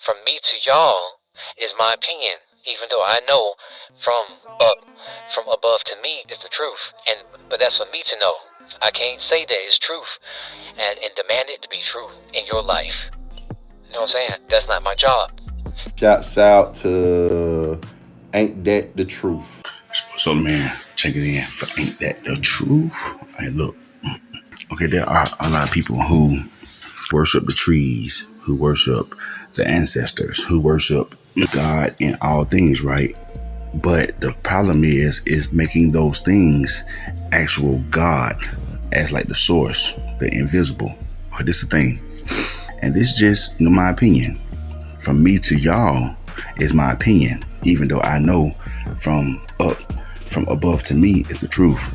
from me to y'all is my opinion, even though I know from above to me is the truth. But that's for me to know. I can't say that it's truth and demand it to be true in your life. You know what I'm saying? That's not my job. Shouts out to Ain't That the Truth. So man, check it in for Ain't That the Truth. Hey, look. Okay, there are a lot of people who worship the trees, who worship the ancestors, who worship God in all things, right? But the problem is making those things actual God as like the source, the invisible. But this is the thing. And this is just my opinion. From me to y'all is my opinion, even though I know from above to me is the truth.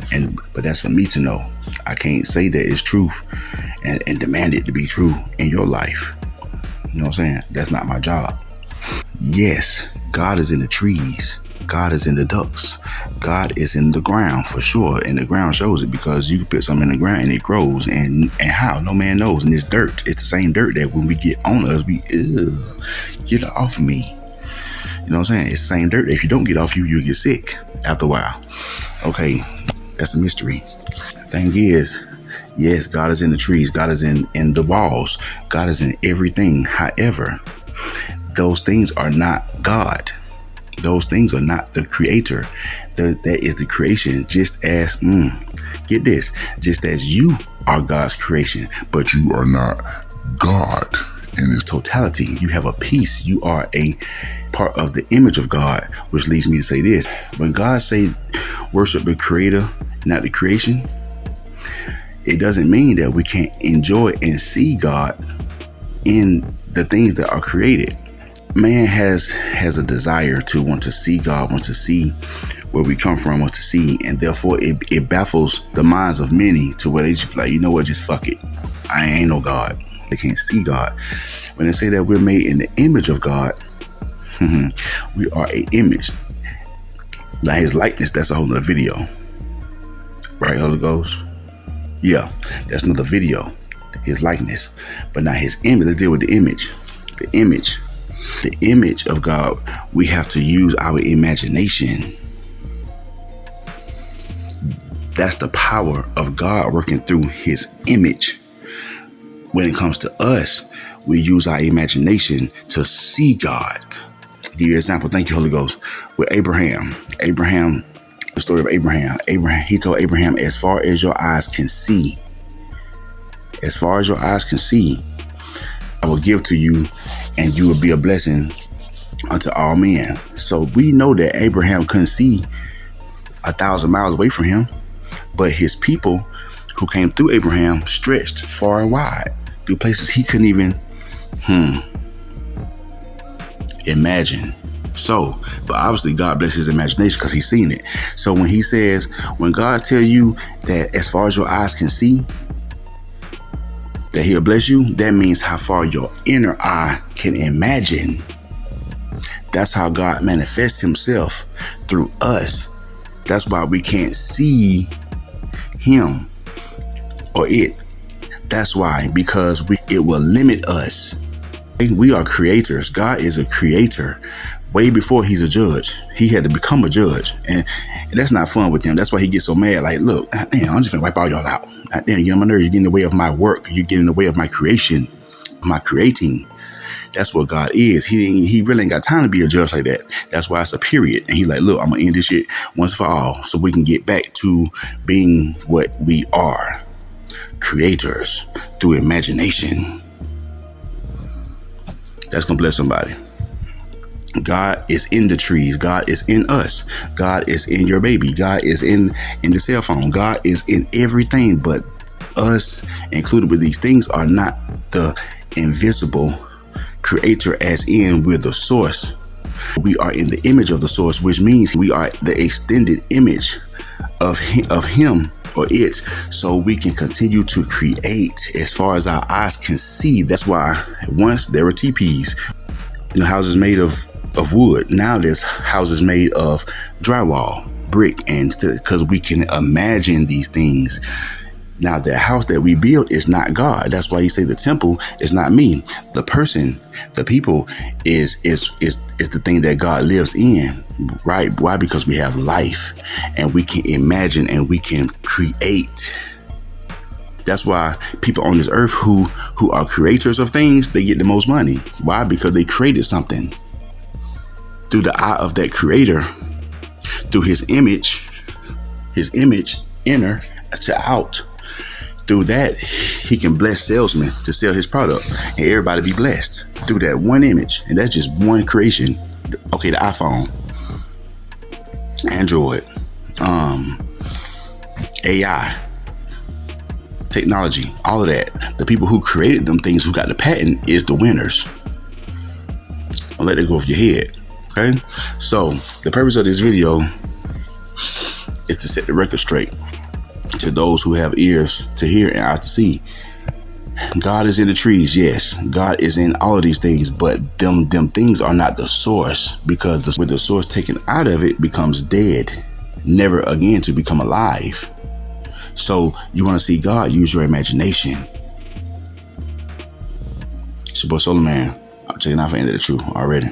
But that's for me to know. I can't say that it's truth and demand it to be true in your life. You know what I'm saying? That's not my job. Yes, God is in the trees. God is in the ducks. God is in the ground for sure. And the ground shows it, because you can put something in the ground and it grows. And how? No man knows. And it's dirt. It's the same dirt that when we get on us, we get it off of me. You know what I'm saying? It's the same dirt. If you don't get off you'll get sick after a while. Okay, that's a mystery. The thing is, yes, God is in the trees. God is in the walls. God is in everything. However, those things are not God. Those things are not the creator. That is the creation. Just as, get this, just as you are God's creation, but you are not God in its totality. You have a piece. You are a part of the image of God, which leads me to say this. When God say worship the creator, not the creation, it doesn't mean that we can't enjoy and see God in the things that are created. Man has a desire to want to see God, want to see where we come from, want to see, and therefore it baffles the minds of many to where they just be like, you know what, just fuck it. I ain't no God. They can't see God. When they say that we're made in the image of God, we are an image. Now his likeness, that's a whole nother video. Right, Holy Ghost? Yeah, that's another video. His likeness. But now his image, let's deal with the image. The image of God, we have to use our imagination. That's the power of God working through his image. When it comes to us, we use our imagination to see God. I'll give you an example. Thank you, Holy Ghost. With Abraham, the story of Abraham, he told Abraham, as far as your eyes can see, I will give to you, and you will be a blessing unto all men. So we know that Abraham couldn't see 1,000 miles away from him, but his people who came through Abraham stretched far and wide through places he couldn't even imagine. So, but obviously God bless his imagination because he's seen it. So when he says, when God tell you that as far as your eyes can see, that he'll bless you, that means how far your inner eye can imagine. That's how God manifests himself through us. That's why we can't see him or it. That's why, because it will limit us. We are creators. God is a creator. Way before he's a judge, he had to become a judge, and that's not fun with him. That's why he gets so mad. Like, look, damn, I'm just gonna wipe all y'all out. Damn, you get on my nerves. You get in the way of my work. You get in the way of my creation, my creating. That's what God is. He really ain't got time to be a judge like that. That's why it's a period. And he's like, look, I'm gonna end this shit once for all, so we can get back to being what we are, creators through imagination. That's gonna bless somebody. God is in the trees. God is in us. God is in your baby. God is in the cell phone. God is in everything, but us included with these things are not the invisible creator, as in we're the source. We are in the image of the source, which means we are the extended image of him or it, so we can continue to create as far as our eyes can see. That's why once there were teepees, houses made of wood. Now there's houses made of drywall, brick, and because we can imagine these things. Now, the house that we build is not God. That's why he say the temple is not me. The person, the people is the thing that God lives in, right? Why? Because we have life and we can imagine and we can create. That's why people on this earth who are creators of things, they get the most money. Why? Because they created something through the eye of that creator, through his image inner to out. Through that, he can bless salesmen to sell his product and everybody be blessed through that one image. And that's just one creation. Okay, the iPhone, Android, AI, technology, all of that. The people who created them things, who got the patent, is the winners. Don't let it go off your head. Okay? So the purpose of this video is to set the record straight to those who have ears to hear and eyes to see. God is in the trees, yes. God is in all of these things, but them things are not the source, because with the source taken out of it becomes dead, never again to become alive. So you want to see God, use your imagination. It's your boy Solar Man. I'm checking out for Ain't That the Truth already.